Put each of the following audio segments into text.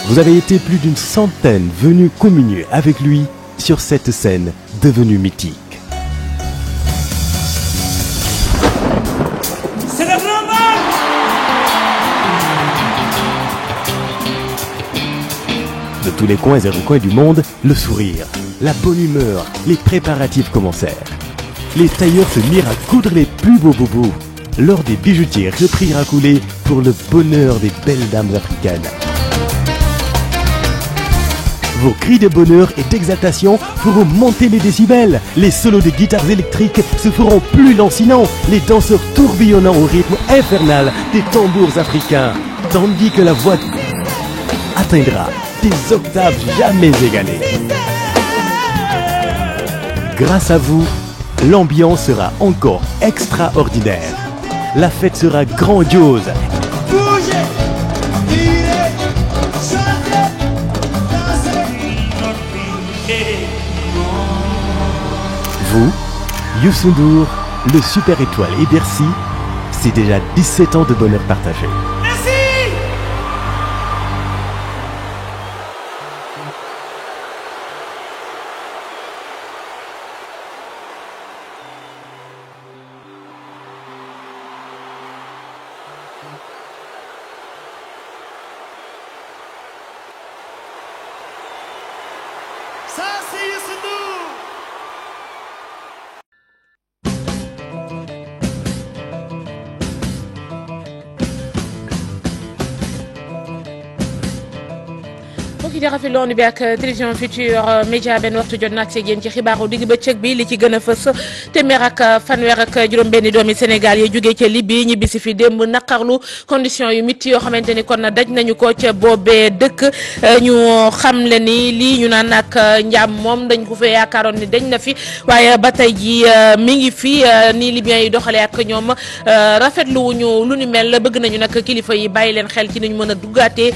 Vous avez été plus d'une centaine venus communier avec lui sur cette scène devenue mythique. C'est le grand bal. De tous les coins et recoins du monde, le sourire, la bonne humeur, les préparatifs commencèrent. Les tailleurs se mirent à coudre les plus beaux bobos. L'or des bijoutiers reprirent à couler pour le bonheur des belles dames africaines. Vos cris de bonheur et d'exaltation feront monter les décibels. Les solos de guitares électriques se feront plus lancinants, les danseurs tourbillonnant au rythme infernal des tambours africains, tandis que la voix atteindra des octaves jamais égalées. Grâce à vous, l'ambiance sera encore extraordinaire. La fête sera grandiose. Bougez, tirez, chantez, dansez. Vous, Youssou N'Dour, le Super Étoile et Bercy, c'est déjà 17 ans de bonheur partagé. Merci. Ça, c'est Youssou N'Dour. mbokk yi di rafetlu woon bi ak télévision Futurs Médias benn waxtu jot na ak yéen ci xibaaru digg bëccëg bi li ci gën a fës téeméer ak fanweer ak juróom-benni doomi Sénégal yi jógee ca Libye ñibbisi fi démb naqarlu condition yu mitti yoo xamante ni kon daj nañu ko ca boobee dëkk ñu xam le ni lii ñu naan ak njaam moom dañ ko fee yaakaaroon ni dañ na fi waaye ba tey ji mi ngi fi ni Libyens yi doxalee ak ñoom rafetlu wuñu lu ni mel bëgg nañu nag kilifa yi bàyyi leen xel ci ni ñu mën a duggaatee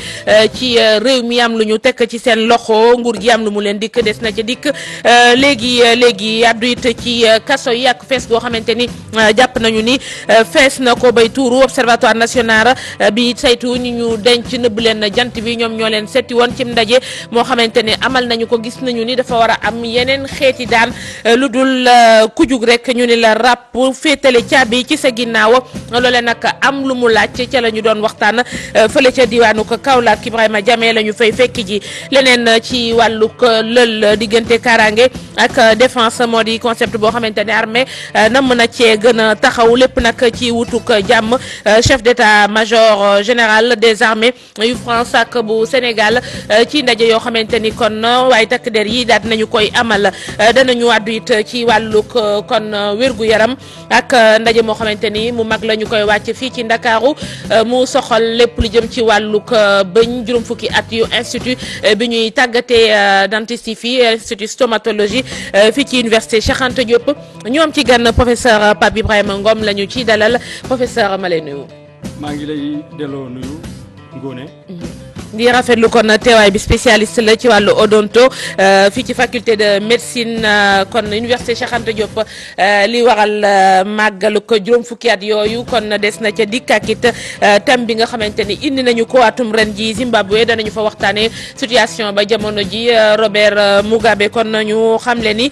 ci réew mi am lu ñu tekk ci seen loxo nguur gi am lu mu leen dikk des na ca dikk léegi addu it ci kaso yi ak fees goo xamante ni jàpp nañu ni fees na ko bay tuuru observatoire national bi saytu ñi ñu denc nëbb leen jant bi ñoom ñoo leen setti woon cim ndaje moo xamante ne amal nañu ko gis nañu ni dafa war a am yeneen xeeti daan lu dul ku jug rek ñu ni la ràpp féetale caabi ci sa ginnaaw loole nag am lu mu laaj ca la ñu doon waxtaan fële ca diwaanu ko Kaolack Ibrahima Jamee la ñu fay fekki ji leneen ci wàllug lël diggante kaaraange ak défense moo di concept boo xamante ne armée nam na cee gën a taxaw lépp nag ci wutuk jàmm chef d'état-major général des armées yu France ak bu Sénégal ci ndaje yoo xamante ni kon waaye takk der yi daal nañu koy amal danañu àddu it ci wàllug kon wérgu yaram ak ndaje moo xamante ni mu mag la ñu koy wàcc fii ci Ndakaaru mu soxal lépp lu jëm ci wàllug bëñ juróom fukki at yu institut bi ñuy tàggatee dentiste yi fii institut stomatologie fii ci université Cheikh Anta Diop ñu am ci gan professeur Pape Ibrahima Ngom la ñu ci dalal professeur ma lay nuyu. maa ngi lay delloo nuyu Ngoné. di rafetlu kon teewaay bi spécialiste la ci wàllu odonto fii ci faculté de médecine kon université Cheikh Anta Diop li waral màggalu ko juróom fukki at yooyu kon des na ca dikk ak it thème bi nga xamante ni indi nañu ko atum ren ji Zimbabwe danañu fa waxtaanee situation ba jamono ji Robert Mugabe kon ñu xamle ni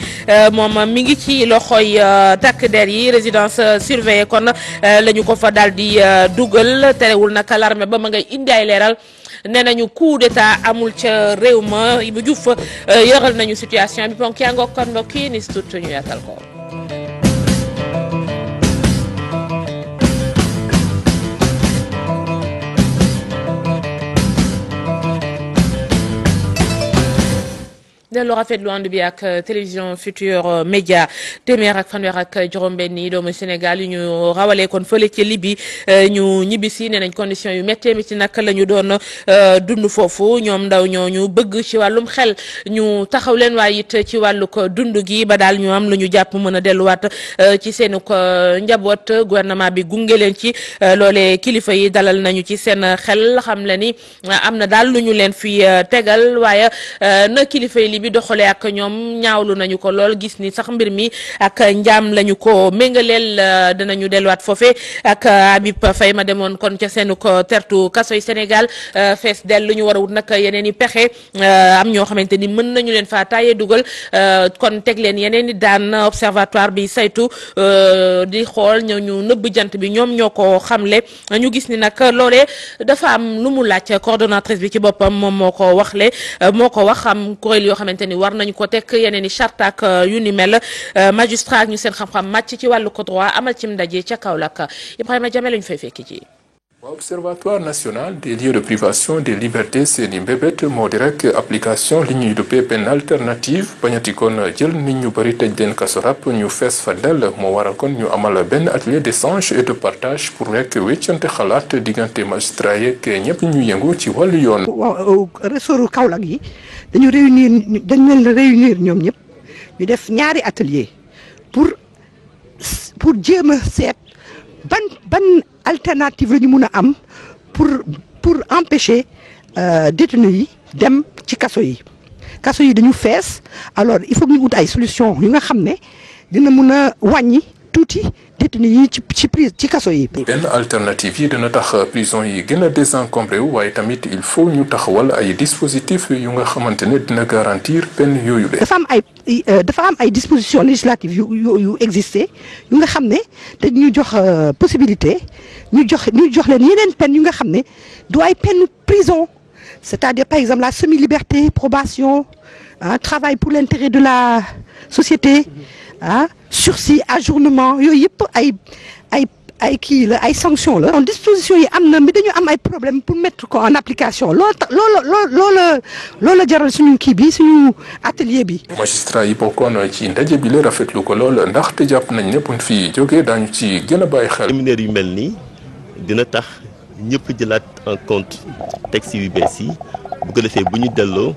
moom mi ngi ci loxoy takk der yi résidence surveillée kon la ñu ko fa daal di dugal terewul nag l'armée ba ma ngay indi ay leeral. nee nañu coup d'état amul ca réew ma Ibou Diouf yoral nañu situation bi ponk yaa ngoog kon mbokk yi ni si tuut ñu yaatal ko. dellu rafetlu ànd bi ak télévision Futurs Médias téeméer ak fanweer ak juróom-benn yi doomu Sénégal yu ñu rawalee kon fële ci Libye ñu ñibbisi nee nañ condition yu méttee mi ci nag la ñu doon dund foofu ñoom ndaw ñoo ñu bëgg ci wàllum xel ñu taxaw leen waaye it ci wàllu ko dund gi ba daal ñu am lu ñu jàpp mën a delluwaat ci seenu ko njaboot gouvernement bi gunge leen ci loolee kilifa yi dalal nañu ci seen xel xam le ni am na daal lu ñu leen fi tegal waaye na kilifa yi bi doxalee ak ñoom ñaawlu nañu ko lool gis ni sax mbir mi ak njaam lañu ko méngaleel dinañu delluwaat foofe ak Habib Faye ma demoon kon ca seenu ko tertu kasoy Sénégal fees del lu ñu war a wut nag yeneen i pexe am ñoo xamante ni mën nañu leen faa taaye dugal kon teg leen yeneen i daan observatoire bi saytu di xool ñu nëbb jant bi ñoom ñoo ko xamle ñu gis ni nag loolee dafa am lu mu laaj coordonnatrice bi ci boppam moom moo ko wax am kuréel yoo xamante ni war nañu ko teg yeneen i charte ak yu ni mel magistrat ak ñu seen xam-xam màcc ci wàllu ko droit amal ci ndaje ca Kaolack Ibrahima Jame lañu fay fekki ci. Observatoire national des lieux de privation des libertés seeni mbébét moo di rek application li ñuy duppee peine alternative bañati kon jël nit ñu bëri tëj leen kaso rap ñu fees fa del moo waral kon ñu amal benn atelier d'échange et de partage pour rek wéccante xalaat diggante magistrat yeeg ñëpp ñu yëngu ci wàllu yoon. waaw ressortu Kaolack yi dañu leen réunir ñoom ñëpp ñu def ñaari atelier pour jéem a seet ban alternative la ñu mun a am pour empêcher détenus yi dem ci kaso yi dañu fees alors il faut que ñu ut ay solution yu nga xam ne dina mun a wàññi tuuti détenus yi ci kaso yi. benn alternative yi dina tax prison yi gën a désencombré wu waaye tamit il faut ñu taxawal ay dispositifs yu nga xamante ne dina garantir peine yooyu de. dafa am ay dispositions législatives yu existé yu nga xam ne dañu jox possibilité ñu jox leen yeneen peine yu nga xam ne du ay peine prison c'est-à-dire par exemple la semi-liberté probation travail pour l'intérêt de la société sursis ajournement yooyu yëpp ay kii la ay sanctions la. dispositions yi am na mais dañu am ay problème pour mettre ko en application loolu jaral suñu kii bi suñu atelier bi. magistrat yi bokkoon ci ndaje bi la rafetlu ko lool ndaxte jàpp nañ ne buñ fi jógee daañu ci gën a bàyyi xel. séminaire yu mel nii dina tax ñëpp jëlaat en compte texte yu bees yi bu ko defee bu ñu delloo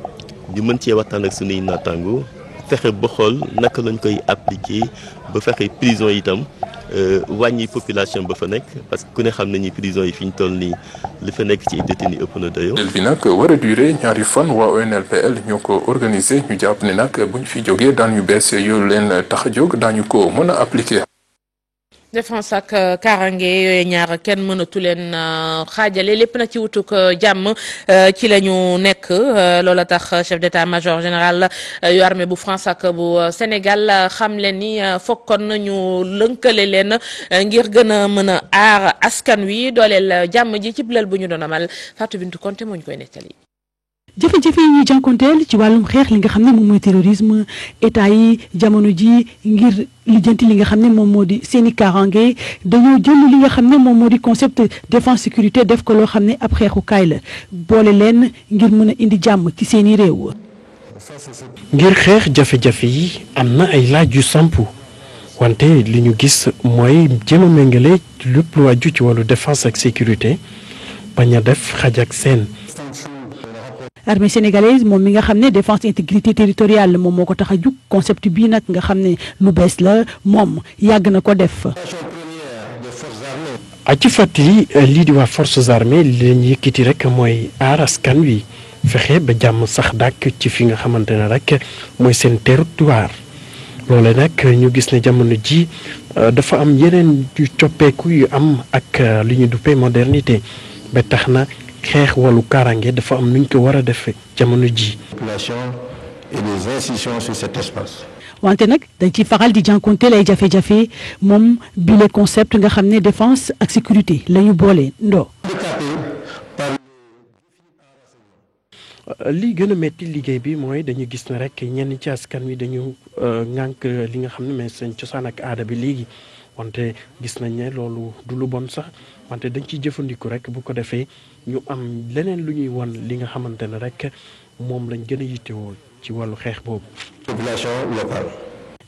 ñu mën cee waxtaan ak suñuy naataango fexe ba xool naka lañ koy appliquer ba fexe prison yi itam wàññi population ba fa nekk parce que ku ne xam nañu prison yi fi ñu toll nii li fa nekk ci détenu ëpp na dayoo. bi nag war a durer ñaari fan waa ONLPL ñoo ko organisé ñu jàpp ne nag buñ fi jógee daan yu bees yu leen tax a jóg daañu ko mën a appliquer. défense ak kaaraange yooyu ñaar kenn mënatu leen xaajale lépp nag ci wutuk jàmm ci la ñu nekk loola tax chef d'état-major général yu armée bu France ak bu Sénégal xam leen ni fokkoon nañu lënkale leen ngir gën a mën a aar askan wi dooleel jàmm ji ci bilal bu ñu doon amal Fatou Bintou Konté moo ñu koy nettali. jafe-jafe yi ñuy jànkonteel ci wàllum xeex li nga xam ne moom mooy terrorisme état yi jamono ji ngir lijjanti li nga xam ne moom moo di seeni kaaraange dañoo jël li nga xam ne moom moo di concept défense sécurité def ko loo xam ne ab xeexukaay la boole leen ngir mën a indi jàmm ci seeni réew. ngir xeex jafe-jafe yi am na ay laaj yu sampu wante li ñu gis mooy jéem a méngale lépp lu aju ci wàllu défense ak sécurité bañ a def xaj ak seen. armée sénégalaise moom mi nga xam ne défense intégrité territoriale moom moo ko tax a jug concept bii nag nga xam ne lu bees la moom yàgg na ko def. ci fàttali lii di waa forces armées li leen yëkkati rek mooy aar askan wi fexe ba jàmm sax dàkk ci fi nga xamante ne rek mooy seen territoire loole nag ñu gis ne jamono ji dafa am yeneen yu coppeeku yu am ak li ñu duppee modernité ba tax na. xeex wàllu kaaraange dafa am nuñ ko war a def jamono ji. population et les institutions sur cet espace. wante nag dañ ciy faral di jànkonteel ay jafe-jafe moom bile concept nga xam ne défense ak sécurité la ñu boole ndoo. li gën a metti liggéey bi mooy dañu gis ne rek ñenn ci askan wi dañu ŋànk li nga xam ne mais seen cosaan ak aada bi léegi wante gis nañ ne loolu du lu bon sax wante dañ ciy jëfandiku rek bu ko defee ñu am leneen lu ñuy won li nga xamante ne rek moom lañ gën a yittewoo ci wàllu xeex boobu. population locale.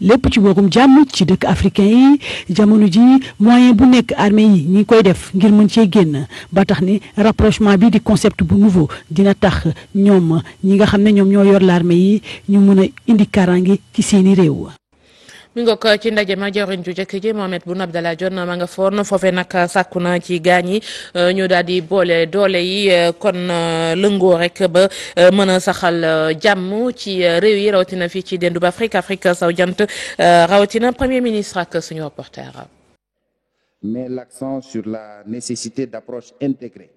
lépp ci wàllum jàmm ci dëkk africain yi jamono ji moyen bu nekk armée yi ñi koy def ngir mën cee génn ba tax ni rapprochement bi di concept bu nouveau dina tax ñoom ñi nga xam ne ñoom ñoo yor l'armée yi ñu mën a indi kaaraange ci seeni réew. mi nga ko ci ndaje ma jawriñ ju jëkk ji Mohamed Boun Abdallah Dionne ma nga foon foofee nag sàkku na ci gaañ yi ñu daal di boole doole yi kon lëngoo rek ba mën a saxal jàmm ci réew yi rawatina fii ci dendu Afrique sowu jant rawatina premier ministre ak suñu reporter. Met l'accent sur la nécessité d'approche intégrée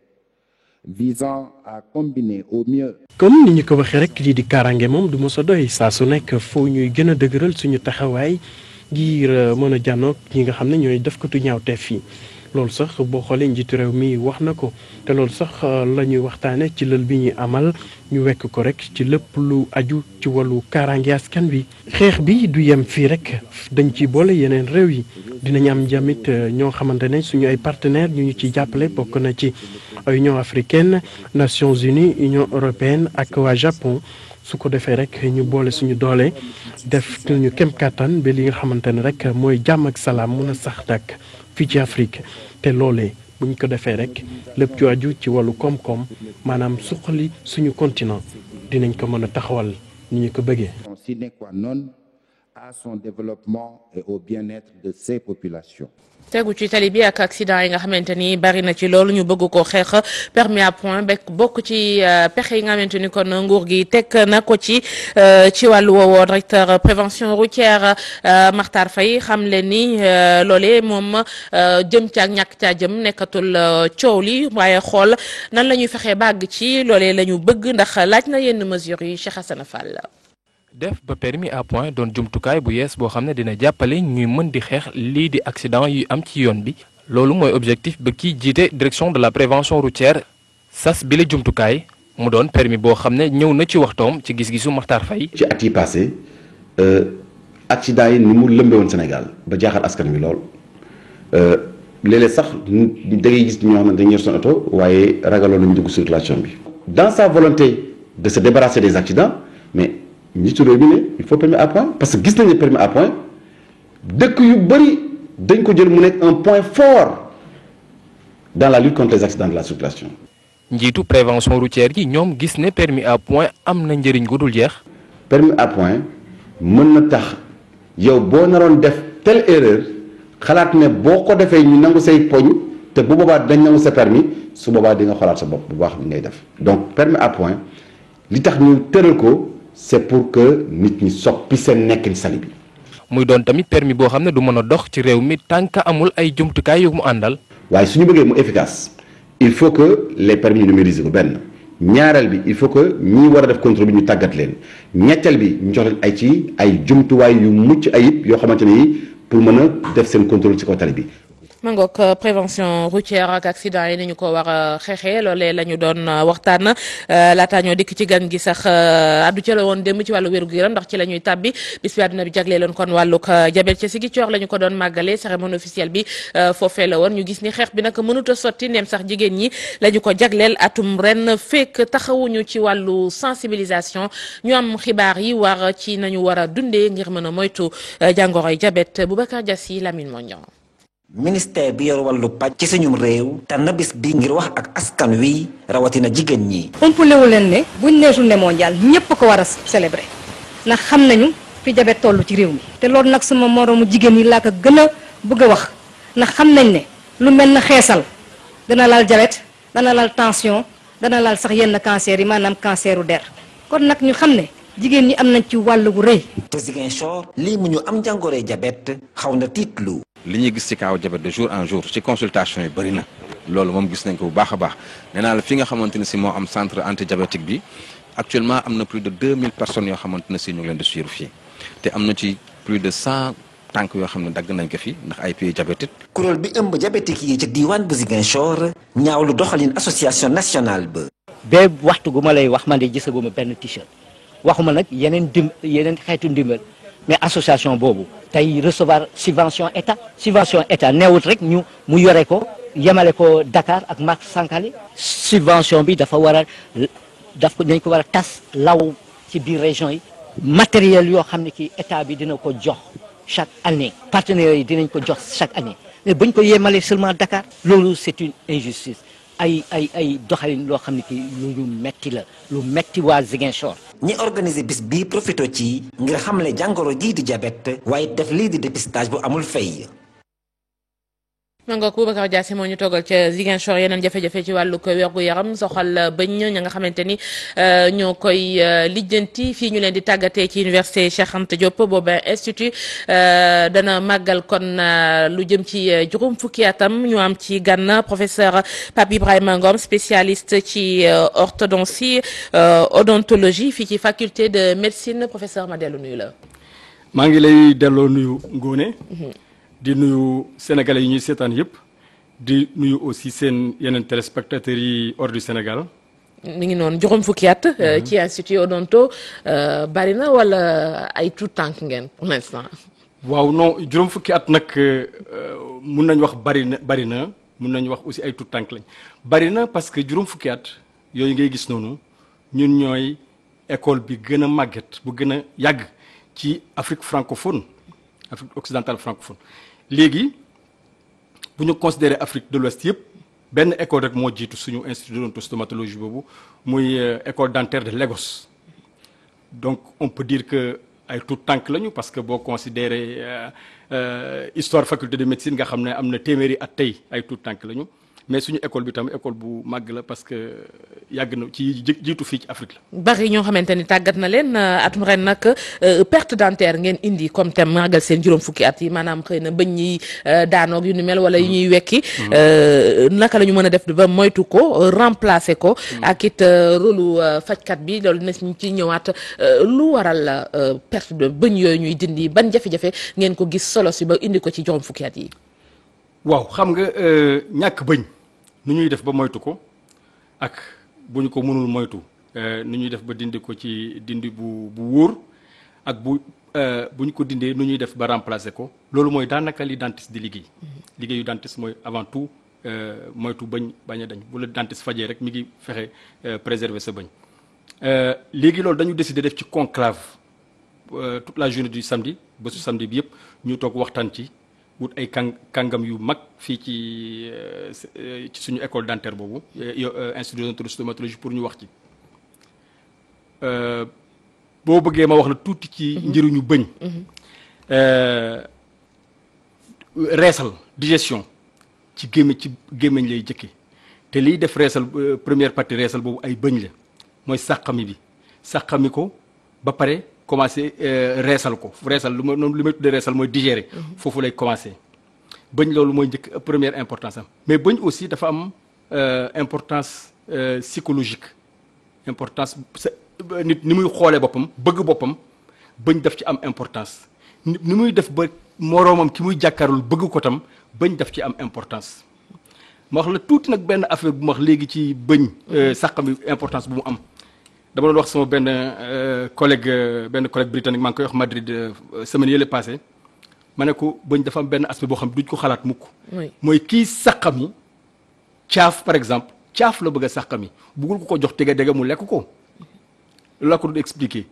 visant à combiner au mieux. comme ni ñu ko waxee rek lii di kaaraange moom du mos a doy saa su nekk foo ñuy gën a dëgëral suñu taxawaay ngir mën a jànnoog ñi nga xam ne ñooy defkatu ñaawteef yi loolu sax boo xoolee njiitu réew mi wax na ko te loolu sax la ñuy waxtaane ci lël bi ñuy amal ñu wekk ko rek ci lépp lu aju ci wàllu kaaraange askan bi xeex bi du yem fii rek dañ ci boole yeneen réew yi dinañ am jamit ñoo xamante ne suñu ay partenaires ñu ñu ci jàppale bokk na ci Union africaine Nations unies Union européenne ak waa Japon su ko defee rek ñu boole suñu doole def ñu kem kàttan ba li nga xamante ne rek mooy jàmm ak salaam mun a sax dàkk fii ci Afrique te loolee bu ñu ko defee rek lépp ci aju ci wàllu koom-koom maanaam suqali suñu continent dinañ ko mën a taxawal ni ñu ko bëggee. Sine qua non à son développement et au bien-être de ses populations. tegu ci tali bi ak accident yi nga xamante ni bari na ci loolu ñu bëgg ko xeex permis à point bokk ci pexe yi nga xamante ni kon nguur gi teg na ko ci wàllu woowoo directeur prévention routière Makhtar Faye xam leen ni loolee moom jëm ca ak ñàkk caa jëm nekkatul coow li waaye xool nan la ñuy fexee bàgg ci loolee la ñu bëgg ndax laaj na yenn mesures yi Cheikh Hassana Fall. def ba permis à point doon jumtukaay bu yees boo xam ne dina jàppale ñuy mën di xeex lii di accident yu am ci yoon bi loolu mooy objectif ba kii jiite direction de la prévention routière sas bi la jumtukaay mu doon permis boo xam ne ñëw na ci waxtoom ci gis-gisu Makhtar Faye. ci at yi passé accident yi ni mu lëmbee woon Sénégal ba jaaxal askan wi lool léeg-léeg sax da ngay gis ñoo xam ne dañuy yor seen oto waaye ragaloon nañu dugg circulation bi. dans sa volonté de se débarrasser des accidents mais. njiitu réew mi ne il faut permis à point parce que gis nañu permis à point dëkk yu bëri dañ ko jël mu nekk un point fort dans la lutte contre les accidents de la circulation. njiitu prévention routière yi ñoom gis ne permis à point am na njëriñ gu dul jeex. permis à point mën na tax yow boo naroon def telle erreur xalaat ne boo ko defee ñu nangu say poñ te bu boobaa dañ nangu sa permis su boobaa di nga xoolaat sa bopp bu baax li ngay def donc permis à point li tax ñu tëral ko. c'est pour que nit ñi soppi seen nekkin sali bi. muy doon tamit permis boo xam ne du mën a dox ci réew mi tant que amul ay jumtukaay yu mu àndal. waaye su ñu bëggee mu efficace il faut que les permis ñu numériser ko benn ñaareel bi il faut que ñi war a def contrôle bi ñu tàggat leen ñetteel bi ñu jox leen ay jumtuwaay yu mucc ayib yoo xamante ne yi pour mën a def seen contrôle ci kaw tali bi. mangook prévention routière ak accident yi ni ñu ko war a xeexee loolee la ñu doon waxtaan laataa ñoo dikk ci gan gi sax addu ca la woon démb ci wàllu wér-gu-yaram ndax ci la ñuy tàbbi bis bi àdduna bi jagleeloon kon wàllug diabète ca Ziguinchor la ñu ko doon màggalee cérémonie officielle bi foofee la woon ñu gis ni xeex bi nag mënut a sotti ndem sax jigéen ñi la ñu ko jagleel atum ren fekk taxawuñu ci wàllu sensibilisation ñu am xibaar yi war ci nañu war a dundee ngir mën a moytu jàngoroy diabète Boubacar Diassi Lamine Mondian. ministère bi yor wàllu pàcc ci suñum réew tànn bis bi ngir wax ak askan wi rawatina jigéen ñi. umpalewu leen ne buñ nee journée mondiale ñëpp ko war a célébrer ndax xam nañu fi diabète toll ci réew mi. te loolu nag sama moroomu jigéen yi laa ko gën a bëgg a wax ndax xam nañ ne lu mel na xeesal dana laal diabète dana laal tension dana laal sax yenn cancer yi maanaam canceru der kon nag ñu xam ne jigéen ñi am nañ ci wàll gu rëy. te Ziguinchor lii mu ñu am jàngoroy diabète xaw na tiitlu. li ñuy gis ci kaw diabète de jour en jour ci consultation yi bëri na loolu moom gis nañ ko bu baax a baax nee naa la fi nga xamante ne si moo am centre antidiabétique bi actuellement am na plus de 2000 personnes yoo xamante ne si ñu ngi leen di suivre fii te am na ci plus de 100 tànk yoo xam ne dagg nañ ko fi ndax ay pieds diabétique. kuréel bi ëmb diabétique yi ca diiwaan bu Ziguinchor ñaawlu doxalin association nationale ba. ba waxtu gu ma lay wax man de gisaguma benn t-shirt waxuma nag yeneen xeetu ndimbal. mais association boobu tey recevoir subvention état neewut rek ñu mu yore ko yemale ko Dakar ak Mak Sankali subvention bi dafa war a dañ ko war a tas law ci biir région yi matériel yoo xam ne ki état bi dina ko jox chaque année partenaires yi dinañ ko jox chaque année mais bañ ko yemale seulement Dakar loolu c'est une injustice ay doxalin loo xam ne ki lu metti la lu metti waa Ziguinchor. ñi organiser bis bii profito ci ngir xamle jàngoro jii di diabète waaye def lii di dépistage bu amul fay. Mangok Boubacar Diassi moo ñu toggal ca Ziguinchor yeneen jafe-jafe ci wàllu ko wergu yaram soxal bëñ ña nga xamante ni ñoo koy lijjanti fii ñu leen di tàggatee ci université Cheikh Anta Diop booba institut dana màggal kon lu jëm ci juróom fukki atam ñu am ci gan professeur Pape Ibrahima Ngom spécialiste ci orthodontie odontologie fii ci faculté de médecine professeur ma dellu nuyu la. maa ngi lay delloo nuyu Ngone. di nuyu sénégalais yi ñuy seetaan yëpp di nuyu aussi seen yeneen téléspectateurs yi hors du Sénégal. mi ngi noonu juróom fukki at. ci institut odonto bari na wala ay tout tànk ngeen pour l'instant. waaw non juróom fukki at nag mun nañ wax bari na mun nañ wax aussi ay tout tànk lañ bari na parce que juróom fukki at yooyu ngay gis noonu ñun ñooy école bi gën a màgget bu gën a yàgg ci Afrique francophone Afrique occidentale francophone. léegi bu ñu considérer Afrique de l'Ouest yëpp benn école rek moo jiitu suñu institut d'odontostomatologie boobu muy école dentaire de Lagos donc on peut dire que ay tout tànk lañu parce que boo considérer histoire faculté de médecine nga xam ne am na téeméeri at tey ay tout tànk lañu mais suñu école bi tam école bu màgg la parce que yàgg na ci jiitu fii ci Afrique la. bari ñoo xamante ni tàggat na leen atum ren nag perte dentaire ngeen indi comme thème màggal seen juróom fukki at yi maanaam xëy na bëñ yi daanoog yu ni mel wala yu ñuy wekki naka la ñu mën a def ba moytu ko remplacer ko ak it rôlu fajkat bi loolu na ci ñëwaat lu waral perte de bëñ yooyu ñuy dindi ban jafe-jafe ngeen ko gis solo si ba indi ko ci juróom fukki at yi. waaw xam nga ñàkk bëñ nu ñuy def ba moytu ko ak bu ñu ko mënul moytu nu ñuy def ba dindi ko ci dindi bu wóor ak bu ñu ko dindee nu ñuy def ba remplacer ko loolu mooy daanaka li dentiste di liggéey liggéeyu dentiste mooy avant tout moytu bëñ bañ a dañ bu la dentiste fajee rek mi ngi fexe préserver sa bëñ léegi loolu dañu décider def ci conclave toute la journée du samedi ba su samedi bi yëpp ñu toog waxtaan ci wut ay kàngam yu mag fii ci suñu école dentaire boobu institut d'odontostomatologie pour ñu wax ci boo bëggee ma wax la tuuti ci njëriñu bëñ reesal digestion ci gémmiñ lay jëkke te liy def reesal première partie reesal boobu ay bëñ la mooy sàqami bi sàqami ko ba pare commencé reesal ko reesal lu may tuddee reesal mooy digérer foofu lay commencé bëñ loolu mooy njëkk première importance am mais bëñ aussi dafa am importance psychologique importance nit ni muy xoolee boppam bëgg boppam bëñ daf ci am importance ni muy def ba moroomam ki muy jàkkaarul bëgg ko tam bëñ daf ci am importance ma wax la tuuti nag benn affaire bu ma wax léegi ci bëñ sàqam bi importance bu mu am dama doon wax sama benn collègue britannique maa ngi koy wax Madrid semaine yële passé ma ne ko bëñ dafa am benn aspect boo xam ne duñ ko xalaat mukk mooy kii sàqami caaf par exemple caaf la bëgg a sàqami buggul ko jox dégga mu lekk ko loolu laa ko doon expliquer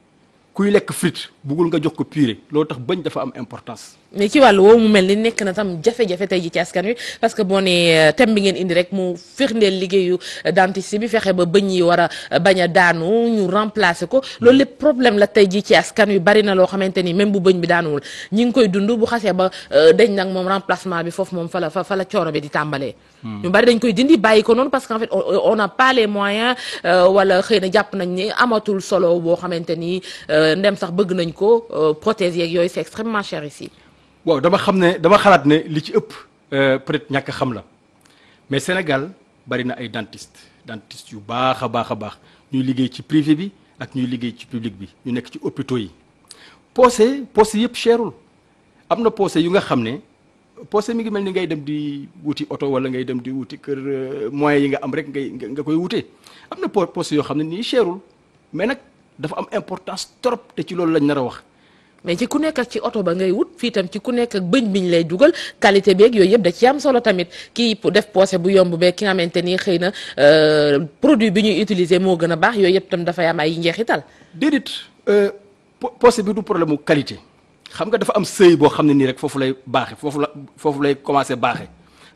kuy lekk frite buggul nga jox ko purée loolu tax bëñ dafa am importance. mais ci wàllu woowu mu mel ni nekk na tam jafe-jafe tey ji ci askan wi parce que boo nee thème bi ngeen indi rek mu firndeel liggéeyu dentiste bi fexe ba bëñ yi war a bañ a daanu ñu remplacer ko loolu lépp problème la tey ji ci askan wi bari na loo xamante ni même bu bëñ bi daanuwul ñi ngi koy dund bu xasee ba dañ nag moom remplacement bi foofu moom fa la coono bi di tàmbalee. ñu bari dañ koy dindi bàyyi ko noonu parce que en fait on n'a pas les moyens wala xëy na jàpp nañ ni amatul solo boo xamante ni ndem sax bëgg nañ ko prothèses yeeg yooyu c'est extrêmement cher ici. waaw dama xalaat ne li ci ëpp peut-être ñàkk xam la mais Sénégal bari na ay dentiste yu baax a baax ñuy liggéey ci privé bi ak ñuy liggéey ci public bi ñu nekk ci hôpitaux yi poosé yëpp cherul am na poosé yu nga xam ne poosé mi ngi mel ni ngay dem di wuti oto wala ngay dem di wuti kër moyens yi nga am rek nga koy wutee am na poosé yoo xam ne nii cherul mais nag dafa am importance trop te ci loolu lañ nar a wax. mais ci ku nekk ak ci oto ba ngay wut fii tam ci ku nekk ak bëñ biñ lay dugal qualité beeg yooyu yëpp da ci am solo tamit kii def poosé bu yomb beeg ki nga xamante ni xëy na produit bi ñuy utiliser moo gën a baax yooyu yëpp tam dafay am ay njeexital. déedéet poosé bi du problème mu qualité xam nga dafa am seuil boo xam ne nii rek foofu lay baaxe foofu lay commencé baaxe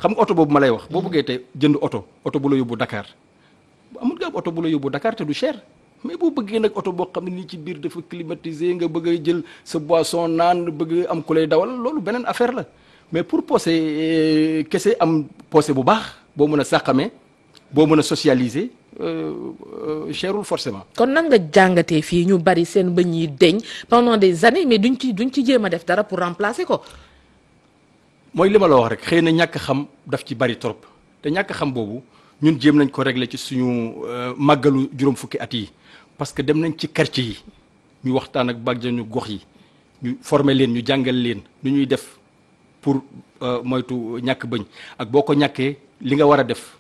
xam nga oto boobu ma lay wax boo bëggee te jënd oto bu la yóbbu Dakar amul nga am oto bu la yóbbu Dakar te du cher mais boo bëggee nag oto boo xam ne nii ci biir dafa climatisé nga bëgg a jël sa boisson naan bëgg am ku lay dawal loolu beneen affaire la mais pour poser kese am poser bu baax boo mën a sàqamee boo mën a socialiser cherul forcément. kon nan nga jàngatee fii ñu bari seen bëñ yi deñ pendant des années mais duñ ci jéem a def dara pour remplacer ko. mooy li ma la wax rek xëy na ñàkk xam daf ci bari trop te ñàkk xam boobu ñun jéem nañ ko régler ci suñu màggalu juróom fukki at yi parce que dem nañ ci quartier yi ñu waxtaan ak bàjjenu gox yi ñu former leen ñu jàngal leen nu ñuy def pour moytu ñàkk bëñ ak boo ko ñàkkee li nga war a def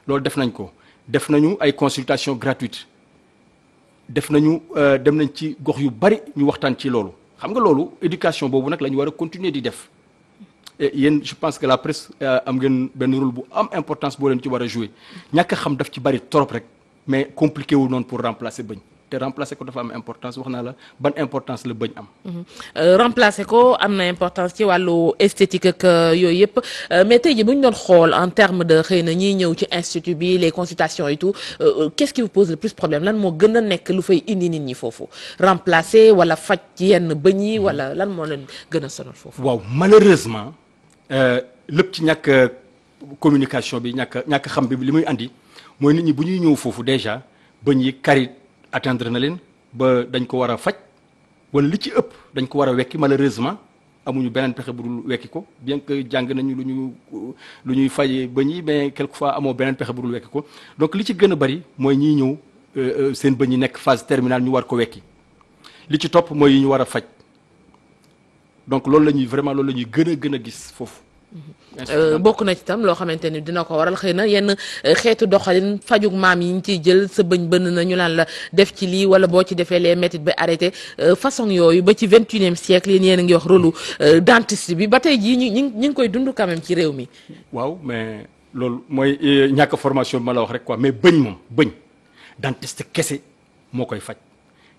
loolu def nañ ko def nañu ay consultation gratuite def nañu dem nañ ci gox yu bari ñu waxtaan ci loolu xam nga loolu éducation boobu nag la ñu war a continuer di def yéen je pense que la presse am ngeen benn rôle bu am importance boo leen ci war a jouer ñàkk xam daf ci bari trop rek mais compliqué wu noonu pour remplacer bëñ te remplacer ko dafa am importance wax naa la ban importance la bëñ am. remplacer ko am na importance ci wàllu esthétique ak yooyu yëpp mais tey jii bu ñu doon xool en terme de xëy na ñiy ñëw ci institut bi les consultations et tout qu'est-ce qui vous pose le plus problème lan moo gën a nekk lu fay indi nit ñi foofu remplacer wala faj yenn bëñ yi wala lan moo leen gën a sonal foofu. waaw malheureusement lépp ci ñàkk communication bi ñàkk xam bi li muy andi mooy nit ñi bu ñuy ñëw foofu déjà bëñ yi carie atteindre na leen ba dañ ko war a faj wala li ci ëpp dañ ko war a wekki malheureusement amuñu beneen pexe bu dul wekki ko bien que jàng nañu lu ñuy fajee bëñ yi mais quelquefois amoo beneen pexe bu dul wekki ko donc li ci gën a bari mooy ñiy ñëw seen bëñ yi nekk phase terminale ñu war ko wekki li ci topp mooy yi ñu war a faj donc loolu la ñuy vraiment loolu la ñuy gën a gis foofu. bokk na ci tam loo xamante ni dina ko waral xëy na yenn xeetu doxalin fajug maam yi ñu ciy jël sa bëñ bënn na ñu laan la def ci lii wala boo ci defee les méthodes ba arrêté façon yooyu ba ci 21e siècle yéen a ngi wax rôle dentiste bi ba tey jii ñu ngi koy dund quand même ci réew mi. waaw mais loolu mooy ñàkk formation bi ma la wax rek quoi mais bëñ dentiste kese moo koy faj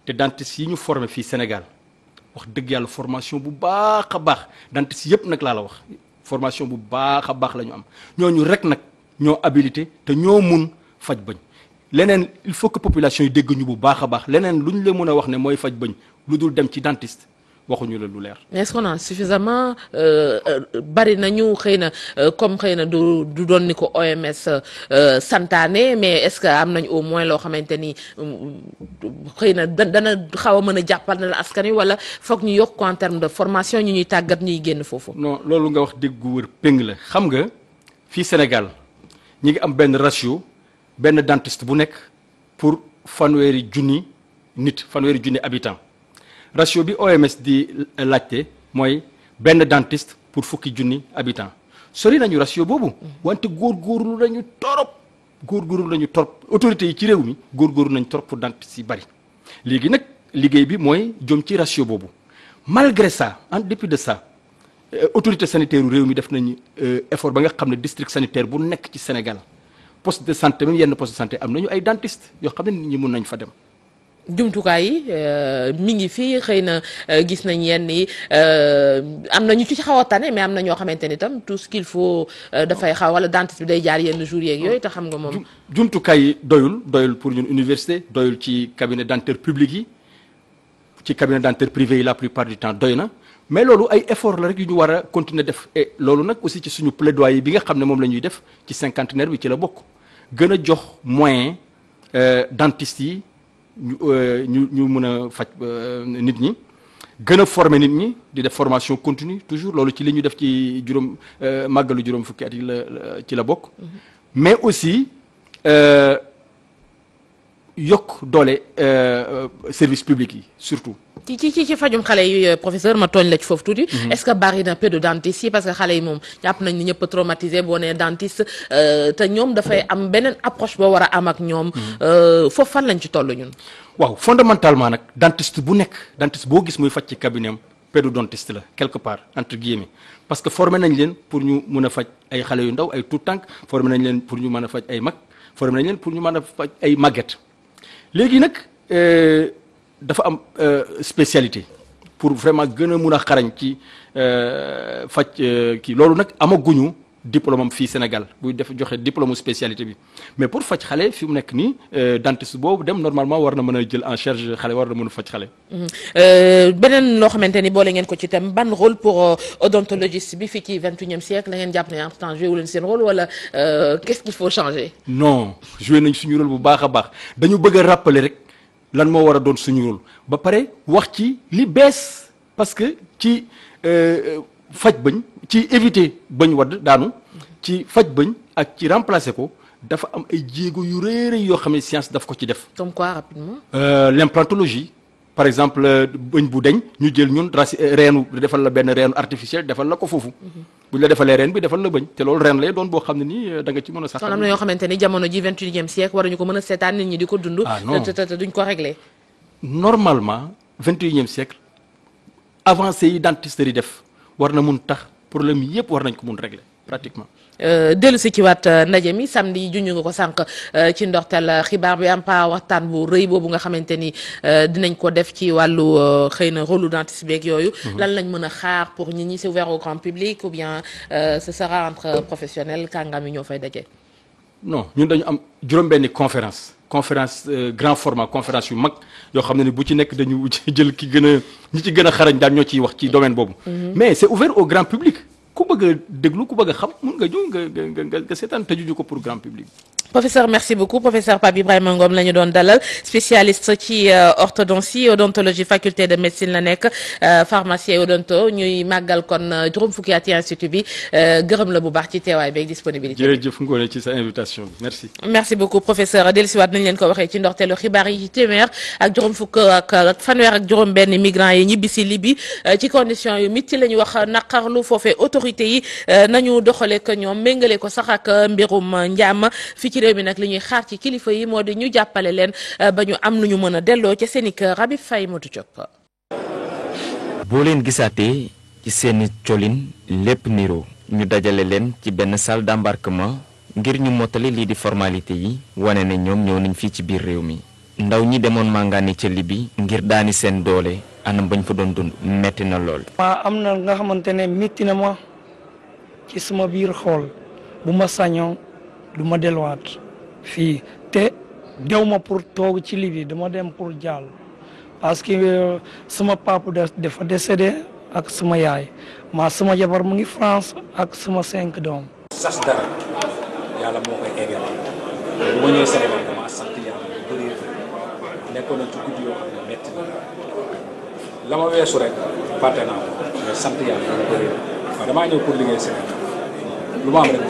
te dentiste yi ñu formé fii Sénégal wax dëgg yàlla formation bu baax a baax dentiste yëpp nag laa la wax. formation bu baax a baax la ñu am ñooñu rek nag ñoo habilité te ñoo mun faj bëñ leneen il faut que population yi dégg ñu bu baax a baax leneen lu ñu la mën a wax ne mooy faj bëñ lu dul dem ci dentiste waxuñu la lu leer. mais est-ce qu'on a suffisamment bari nañu xëy na comme xëy na du doon ni ko OMS santaane mais est-ce que am nañ au moins loo xamante ni xëy na dana xaw a mën a jàppal na la askan wi wala foog ñu yokk ko en terme de formation ñu ñuy tàggat ñuy génn foofu. non loolu nga wax dégg gu wër péng la xam nga fii Sénégal ñi ngi am benn ratio benn dentiste bu nekk pour fanweeri junni habitant. ratio bi OMS di laajte mooy benn dentiste pour fukki junni habitant sori nañu ratio boobu wante góorgóorlu nañu torop autorités yi ci réew mi góorgóorlu nañu torop pour dentiste yi bari léegi nag liggéey bi mooy jëm ci ratio boobu malgré ça en dépit de ça autorité sanitaire réew mi def nañu effort ba nga xam ne district sanitaire bu nekk ci Sénégal poste de santé même yenn poste de santé am nañu ay dentiste yoo xam ne nit ñi mun nañ fa dem. jumtukaay yi mi ngi fii xëy na gis nañ yenn yi am na ñu ci xaw a tane mais am na ñoo xamante ni tam tout ce qu'il faut dafay xaw wala dentiste bi day jaar yenn jours yeeg yooyu te xam nga moom. jumtukaay yi doyul pour ñun université doyul ci cabinet dentaire public yi ci cabinet dentaire privé yi la plupart du temps doy na mais loolu ay effort la rek yu ñu war a continuer def et loolu nag aussi ci suñu plaidoyer bi nga xam ne moom la ñuy def ci cinquantenaire bi ci la bokk gën a jox moyen dentiste yi. ñu mën a faj nit ñi gën a former nit ñi di def formation continue toujours loolu ci li ñu def ci màggalu juróom fukki at yi ci la bokk mais aussi yokk doole service public yi surtout. ci fajum xale yi professeur ma tooñ la ci foofu tuuti. est-ce que bari na peu de dentistes yi parce que xale yi moom jàpp nañ ni ñëpp traumatisé boo nee dentiste te ñoom dafay am beneen approche boo war a am ak ñoom. foofu fan lañ ci toll ñun. waaw fondamentalement nag dentiste bu nekk dentiste boo gis muy faj ci cabinet am pédodontiste la quelque part entre guillemets parce que formé nañ leen pour ñu mën a faj ay xale yu ndaw ay tout tànk formé nañ leen pour ñu mën a faj ay mag formé nañ leen pour ñu mën a faj ay màgget léegi nag. dafa am spécialité pour vraiment gën a mun a xarañ ci faj kii loolu nag amaguñu diplôme am fii Sénégal buy def joxe diplôme spécialité bi mais pour faj xale fi mu nekk nii dentiste boobu dem normalement war na mën a jël en charge xale war na mën a faj xale. beneen loo xamante ni boole ngeen ko ci tam ban rôle pour odontologiste bi fii ci 21e siècle la ngeen jàpp ne en temps joué wu leen seen rôle wala qu'est-ce qu'il faut changer. non joué nañ suñu rôle bu baax a baax dañu bëgg a rappeler rek lan moo war a doon suñu rôle ba pare wax ci li bees parce que ci faj bëñ ci éviter bëñ wadd daanu ci faj bëñ ak ci remplacer ko dafa am ay jéego yu rëy yoo xam ne science daf ko ci def. comme quoi rapidement. L'implantologie par exemple bëñ bu deñ ñu jël ñun reenu defal la benn reenu artificiel defal la ko foofu. bu ñu la defalee reen bi defal la bëñ te loolu reen lay doon boo xam ne nii da nga ci mën a sax. am na yoo xamante ni jamono ji 21e siècle waruñu ko mën a seetaan nit ñi di ko dund. te duñ ko régler. normalement 21e siècle avancé yi dentisterie yi def war na mun tax problème yëpp war nañ ko mun régler pratiquement. dellu si ci waat ndaje mi samedi junj nga ko sànq ci ndorteel xibaar bi am pa waxtaan bu rëy boobu nga xamante ni dinañ ko def ci wàllu xëy na rôle dentiste beeg yooyu. lan lañ mën a xaar pour nit ñi c'est ouvert au grand public ou bien ce sera entre professionnels kàngam yi ñoo fay daje. non ñun dañu am juróom-benni conférence grand format conférence yu mag yoo xam ne ni bu ci nekk dañu jël ki gën a ñi ci gën a xarañ daal ñoo ciy wax ci domaine boobu. mais c'est ouvert au grand public. ku bëgg a déglu ku bëgg a xam mun nga ñëw nga seetaan tëjuñu ko pour grand public. professeur merci beaucoup professeur Pape Ibrahima Ngom la ñu doon dalal spécialiste ci orthodontie odontologie faculté de médecine la nekk pharmacien odonto ñuy màggal kon juróom fukki at ci institut bi gërëm la bu baax ci teewaay beeg disponibilité. jërëjëf Ngoné ci sa invitation bi merci. merci beaucoup professeur dellusiwaat nañ leen ko waxee ci ndorteelu xibaar yi ci téeméer ak juróom fukk ak fanweer ak juróom benn migrants yi ñibbi si Libye ci condition yu mitti la ñu wax naqarlu foofee autorité yi nañu doxalee ko ñoom méngale ko sax ak mbirum njaam fi ci réew mi nag li ñuy xaar ci kilifa yi moo di ñu jàppale leen ba ñu am nu ñu mën a delloo ca seen i kër Rabib Faye Modou Diop. boo leen gisaatee ci seeni colin lépp niroo ñu dajale leen ci benn salle d'embarquement ngir ñu mottali lii di formalité yi wane ne ñoom ñëw nañ fii ci biir réew mi ndaw ñi demoon màngaani ca Libye ngir daani seen doole anam bañ fa doon dund metti na lool. am na nga xamante ne metti na ma ci suma biir xool bu ma sañoon du ma delluwaat fii te dew ma pour toog ci Libye dama dem pour jàll parce que suma papa dafa décédé ak suma yaay suma jabar mu ngi France ak suma 5 doom. sas dara yàlla moo koy eggale bu ma ñëwee Sénégal dama sant yàlla bu bëri nekkoon na ci guddi yoo xam ne métti na la ma weesu rek fàtte naa ko mais sant yàlla bu bëri waaw damaa ñëw pour liggéey Sénégal lu ma am rek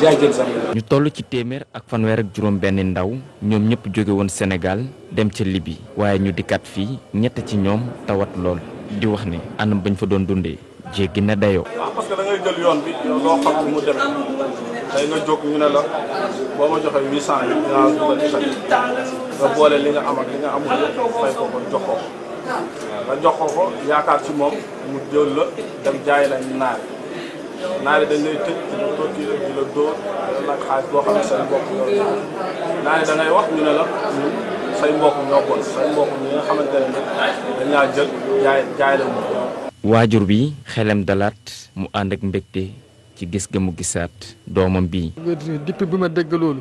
jaay jël sax. ñu toll ci téeméer ak fanweer ak juróom benn ndaw ñoom ñëpp jóge woon Sénégal dem ca Libye waaye ñu dikkat fii ñett ci ñoom tawat lool di wax ne anam bañ fa doon dundee jéggi na dayoo. waaw parce que da ngay jël yoon bi yow doo xam mu demee tey nga jóg ñu ne la boo ma joxee 800 yi dinaa dugal ci sa nga boole li nga am ak li nga amul yëpp fay ko ko jox ko nga jox ko yaakaar ci moom mu jël la dem jaay la naari dañ lay tëj di la torturer di la dóor di la laaj xaalis boo xam ne say mbokk yow naari da ngay wax ñu ne la ñun say mbokk ñoo bon say mbokk ñi nga xamante ne dañ laa jël jaay la mu. waajur bi xelam dalaat mu ànd ak mbégte ci gis ga mu gisaat doomam bii. depuis bi ma dégg loolu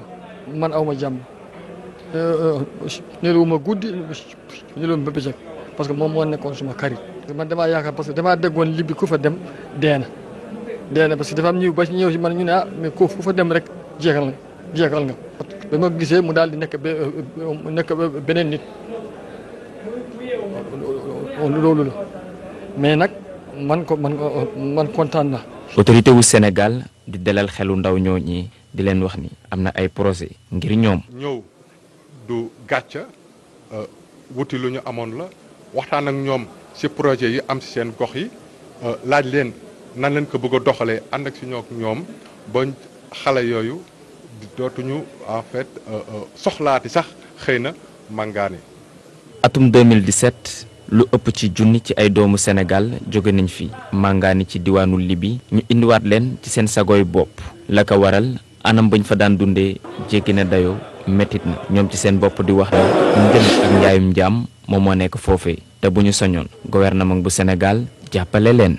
man aw ma jàmm nelawuma guddi nelawuma bëccëg parce que moom moo nekkoon suma xarit. man damaa yaakaar parce que damaa déggoon Libye ku fa dem deena parce que dafa am ñëw ba ñëw si man ñu ne mais ku fa dem rek jeexal nga ba ma gisee mu daal di nekk beneen nit loolu la mais nag man kontaan na. autorité wu Sénégal di dalal xelu ndaw ñooñi di leen wax ni am na ay projet ngir ñoom. ñëw du gàcca wuti lu ñu amoon la waxtaan ak ñoom ci projet yi am ci seen gox yi laaj leen nan leen ko bëgg a doxalee ànd ak ci ñoom ba xale yooyu dootuñu en fait soxlaati sax xëy na màngaani. atum 2017 lu ëpp ci junni ci ay doomu Sénégal jóge nañ fi màngaani ci diwaanu Libye ñu indiwaat leen ci seen sagoy bopp la ko waral anam bañ fa daan dundee jéggi na dayoo métit na ñoom ci seen bopp di wax ne njënd ak njaayum njaam moom moo nekk foofee te bu ñu soñoon gouvernement bu Sénégal jàppale leen.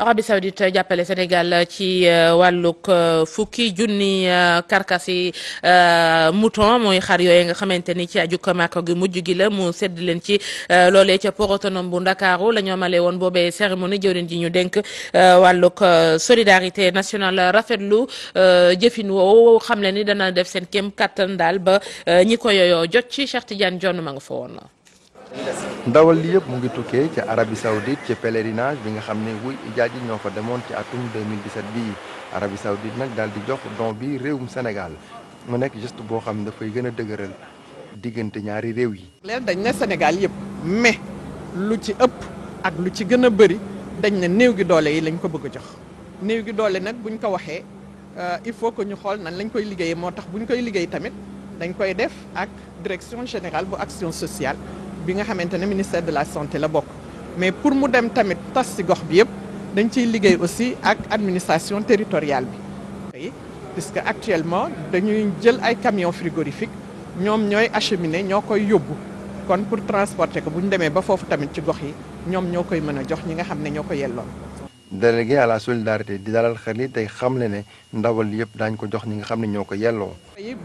Arabie Saoudite jàppale Sénégal ci wàllug fukki junni karkasi mouton mooy xar yooyu nga xamante ni ci ajuk Makka gi mujj gi la mu sedd leen ci loolee ca port autonome bu Ndakaaru la ñu amalee woon boobee cérémonie jëwriñ ji ñu dénk wàllug solidarité nationale rafetlu jëfin woowu xam le ni dana def seen kéem kattan daal ba ñi ko yooyoo jot ci Cheikh Tidiane Dione ma nga fa woon. ndawal li yëpp mu ngi tukkee ca Arabie Saoudite ci pèlerinage bi nga xam ne wuy ijaaj yi ñoo fa demoon ci atum 2017 bii Arabie Saoudite nag daal di jox don bi réewum Sénégal mu nekk geste boo xam ne dafay gën a dëgëral diggante ñaari réew yi. leen dañ ne Sénégal yëpp mais lu ci ëpp ak lu ci gën a bëri dañ ne néew gi doole yi lañ ko bëgg a jox néew gi doole nag buñ ko waxee il faut que ñu xool nan lañ koy liggéeyee moo tax buñ koy liggéey tamit dañ koy def ak direction générale bu action sociale bi nga xamante ne ministère de la santé la bokk mais pour mu dem tamit tas ci gox bi yëpp dañ ciy liggéey aussi ak administration territoriale bi puisque actuellement dañuy jël ay camions frigorifiques ñoom ñooy acheminer ñoo koy yóbbu kon pour transporter ko bu ñu demee ba foofu tamit ci gox yi ñoom ñoo koy mën a jox ñi nga xam ne ñoo ko yelloon. délégué à la solidarité di dalal xel yi tey xamle ne ndawal yëpp daañ ko jox ñi nga xam ne ñoo ko yelloo.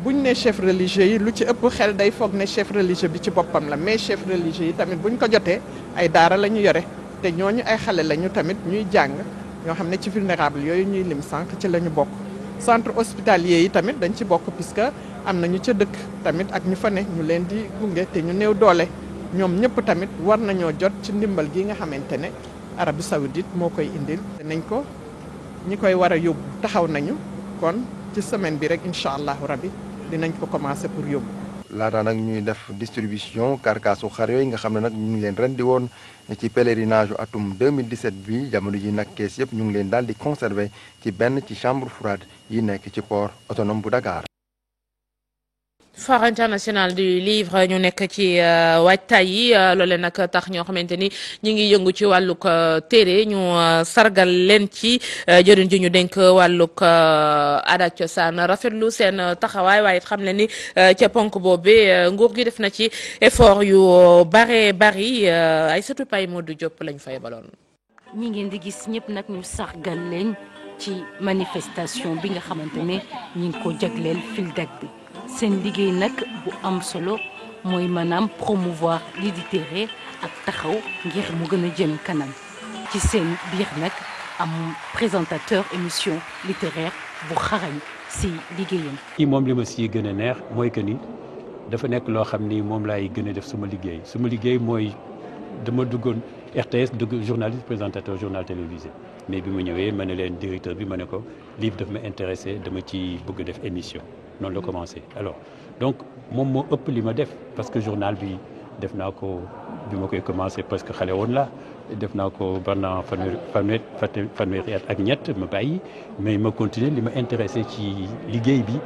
buñ ne chef religieux yi lu ci ëpp xel day foog ne chef religieux bi ci boppam la mais chef religieux yi tamit buñ ko jotee ay daara la ñu yore te ñooñu ay xale lañu tamit ñuy jàng ñoo xam ne ci vulnérable yooyu ñuy lim sànq ci la ñu bokk. centre hospitalier yi tamit dañ ci bokk puisque am na ñu ca dëkk tamit ak ñu fa ne ñu leen di gunge te ñu néew doole ñoom ñëpp tamit war nañoo jot ci ndimbal gi nga xamante ne Arabie Saoudite moo koy indil. nañ ko ñi koy war a yóbbu taxaw nañu kon ci semaine bi rek incha allahu rabbi dinañ ko commencer pour yóbbu. laata nag ñuy def distribution karkaasu xar yooyu nga xam ne nag ñu ngi leen rendi woon ci pèlerinage atum 2017 bi jamono ji nag kees yëpp ñu ngi leen daal di conserver ci benn ci chambre froide yi nekk ci port autonome bu Dakar. Foire internationale du livre ñu nekk ci waajtaay yi loole nag tax ñoo xamante ni ñi ngi yëngu ci wàllug téere ñu sargal leen ci jëriñ ji ñu dénk wàllug aada ak cosaan rafetlu seen taxawaay waaye xam le ni ca ponk boobe nguur gi def na ci effort yu bare bari ay satu pay Modou Diop lañ fay baloon. ñi ngeen di gis ñëpp nag ñu sargal leen ci manifestation bi nga xamante ne ñi ngi ko jagleel FILDAK bi. seen liggéey nag bu am solo mooy maanaam promouvoir littéraire ak taxaw ngir mu gën a jëm kanam ci seen biir nag am présentateur émission littéraire bu xarañ si liggéeyam. kii moom li ma si gën a neex mooy que ni dafa nekk loo xam ni moom laay gën a def suma liggéey mooy dama duggoon RTS dugg journaliste présentateur journal télévisé mais bi ma ñëwee ma ne leen directeur bi ma ne ko livre daf ma intéressé dama ci bëgg def émission. noonu la commencé alors donc moom moo ëpp li ma def parce que journal bi def naa ko bi ma koy commencé parce que xale woon la def naa ko pendant fanweeri at ak ñett ma bàyyi mais ma continuer li ma intéressé ci liggéey bi.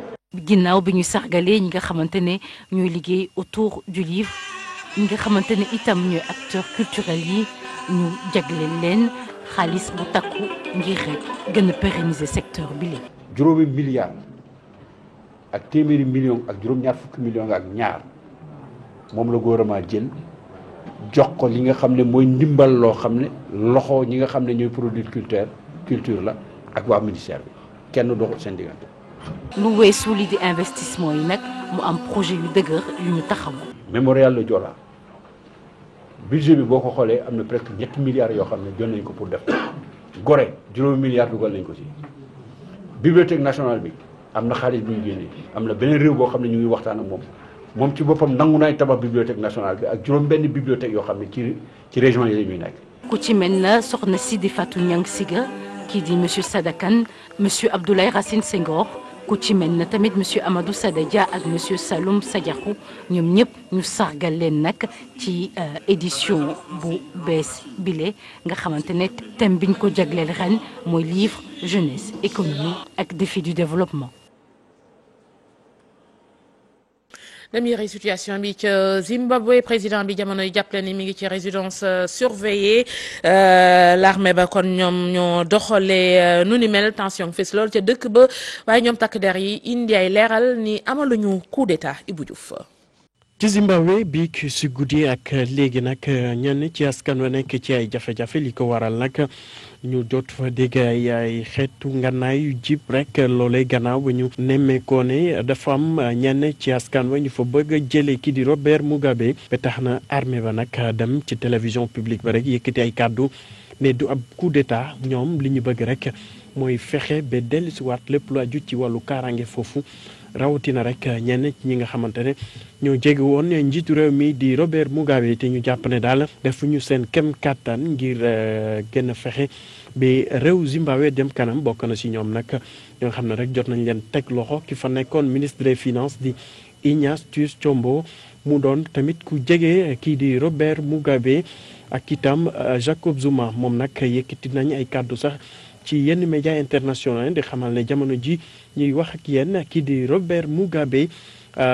ginnaaw bi ñu sargalee ñi nga xamante ne ñooy liggéey autour du livre ñi nga xamante ne itam ñooy acteurs culturels yi ñu jagleel leen xaalis bu takku ngir rek gën a pérenniser secteur bi la. juróomi milliards. ak téeméeri million ak juróom-ñaar fukki million ak ñaar moom la gouvernement jël jox ko li nga xam ne mooy ndimbal loo xam ne loxo ñi nga xam ne ñooy produire culture la ak waa ministère bi kenn doxul seen diggante. lu weesu li di investissement yi nag mu am projet yu dëgër yu ñu taxaw. mémorial la Joola budget bi boo ko xoolee am na presque 7 milliards yoo xam ne jot nañ ko pour def Gorée juróomi milliards dugal nañ ko ci bibliothèque nationale bi. am na xaalis bu ñu génnee am na beneen réew boo xam ne ñu ngi waxtaan ak moom ci boppam nangu naay tabax bibliothèque nationale bi ak juróom benn bibliothèque yoo xam ne ci région yi la ñuy nekk. ku ci mel na soxna Sidi Fatou Niang Siga kii di monsieur Sadakan monsieur Abdoulaye Racine Senghor ku ci mel na tamit monsieur Amadou Sada Dia ak monsieur Saloum Sadiakhou ñoom ñëpp ñu sargal leen nag ci édition bu bees bile nga xamante ne thème biñ ko jagleel ren mooy livre jeunesse économie ak défi du développement. demi situation bi ca Zimbabwe président bi jamono yi jàppale ni mi ngi ci résidence surveillée l'armée ba kon ñoom ñoo doxalee nu ni mel tension fis lool ca dëkk ba waaye ñoom takk der yi indi ay leeral ni amaluñu coup d'état Ibou Diouf. ci Zimbabwe bi si guddi ak léegi nag ñenn ci askan wa nekk ci ay jafe-jafe li ko waral nag ñu jot fa dégg ay xeetu ngànnaay yu jib rek loolee gannaaw ba ñu nemmeekoo ne dafa am ñenn ci askan wa ñu fa bëgg a jëlee kii di Robert Mugabe ba tax na armée ba nag dem ci télévision publique ba rek yëkkati ay kàddu ne du ab coup d'état ñoom li ñu bëgg rek mooy fexe ba dellusiwaat lépp lu aju ci wàllu kaaraange foofu. rawatina rek ñenn ñi nga xamante ne ñoo jege woon njiitu réew mi di Robert Mugabe te ñu jàpp ne daal defuñu seen kem kàttan ngir gën a fexe bi réew Zimbabwe dem kanam bokk na ci ñoom nag ñoo xam ne rek jot nañ leen teg loxo ki fa nekkoon ministre des finances di Ignatius Chombo mu doon tamit ku jege kii di Robert Mugabe ak itam Jacob Zuma moom nag yëkkati nañ ay kàddu sax ci yenn média international di xamal ne jamono ji ñuy wax ak yéen kii di Robert Mugabe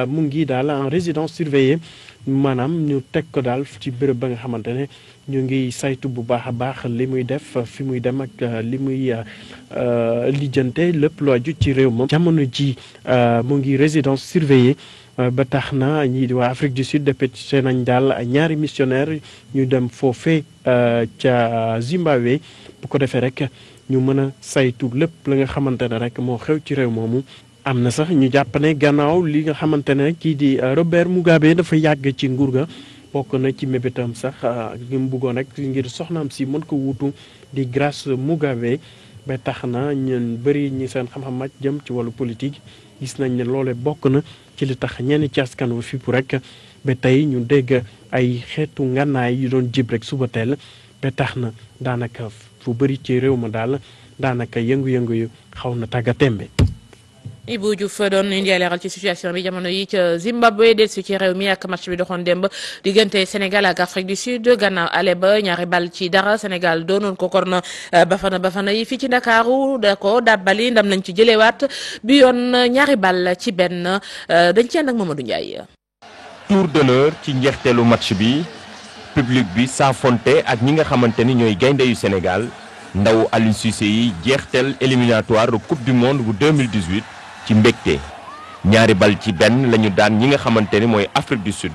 mu ngi daal en résidence surveillée maanaam ñu teg ko daal ci béréb ba nga xamante ne ñu ngi saytu bu baax a baax li muy def fi muy dem ak li muy lijjante lépp lu aju ci réew moom jamono ji mu ngi résidence surveillée ba tax na ñii di waa Afrique du Sud dépêché nañ daal ñaari missionnaire ñu dem foofee ca Zimbabwe bu ko defee rek ñu mën a saytu lépp la nga xamante ne rek moo xew ci réew moomu. am na sax ñu jàpp ne gannaaw li nga xamante ne kii di Robert Mugabe dafa yàgg ci nguur ga bokk na ci mébétam sax ñu mu bëggoon rek ngir soxnaam si mën ko wuutu di Grace Mugabe ba tax na ñun bëri ñi seen xam-xam màcc jëm ci wàllu politique gis nañ ne loole bokk na ci li tax ñenn ci askan wi fippu rek ba tey ñu dégg ay xeetu ngànnaay yu doon jib rek suba teel ba tax na daanaka fu bëri ci réew ma daal daanaka yëngu-yëngu yu xaw na tàgga tembe. Ibou Diouf doon indi leeral ci situation bi jamono yi ca Zimbabwe dellusi ci réew mi ak match bi doxoon démb diggante Sénégal ak Afrique du Sud gannaaw ale ba ñaari bal ci dara Sénégal doonoon ko korna bafana yi fii ci Ndakaaru da ko dàbbali ndam lañ ci jëlewaat bi yoon ñaari bal ci benn dañ ci ànd ak Mamadou Ndiaye. tour d'honneur ci njeexteelu match bi public bi saafonte ak ñi nga xamante ni ñooy gaynde yu Sénégal ndaw Aliou Cissé yi jeexteel éliminatoire coupe du monde bu 2018 ci mbégte ñaari bal ci benn lañu daan ñi nga xamante ni mooy Afrique du Sud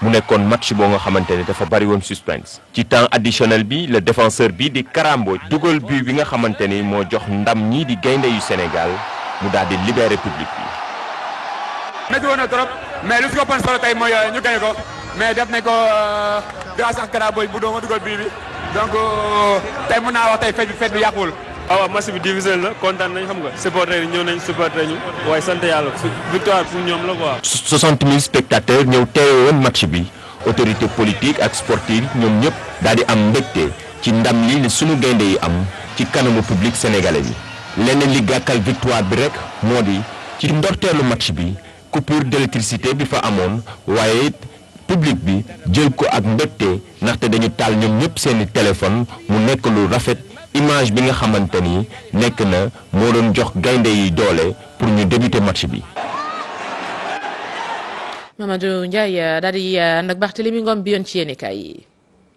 mu nekkoon match boo nga xamante ni dafa bari woon suspense. ci temps additionnel bi le défenseur bi di Karambo dugal but bi nga xamante ni moo jox ndam ñii di gaynde yu Sénégal mu daal di libérer public bi. métti woon na trop mais lu fi ko pon solo tey mooy ñu gañe ko mais def nañ ko grâce ak Karambo bu doon ma dugal but bi donc tey mën naa wax tey fête bi yàquwul. waaw match bi divisé la kontaan nañ xam nga supporter yi ñëw nañ supporter ñu waaye sant yàlla victoire pour ñoom la quoi. 60 000 spectateurs ñëw teewe woon match bi autorité politique ak sportive ñoom ñëpp daal di am mbégte ci ndam li sunu gaynde yi am ci kanamu public sénégalais bi. leneen li gàkkal victoire bi rek moo di ci ndorteelu match bi coupure d'électricité bi fa amoon waaye public bi jël ko ak mbégte ndaxte dañu taal ñoom ñëpp seeni téléphone mu nekk lu rafet. image bi nga xamante ni nekk na moo doon jox gaynde yi doole pour ñu débuter match bi. Mamadou Ndiaye daal di ànd ak Barthélémy Ngom bi yoon ci yéenekaay yi.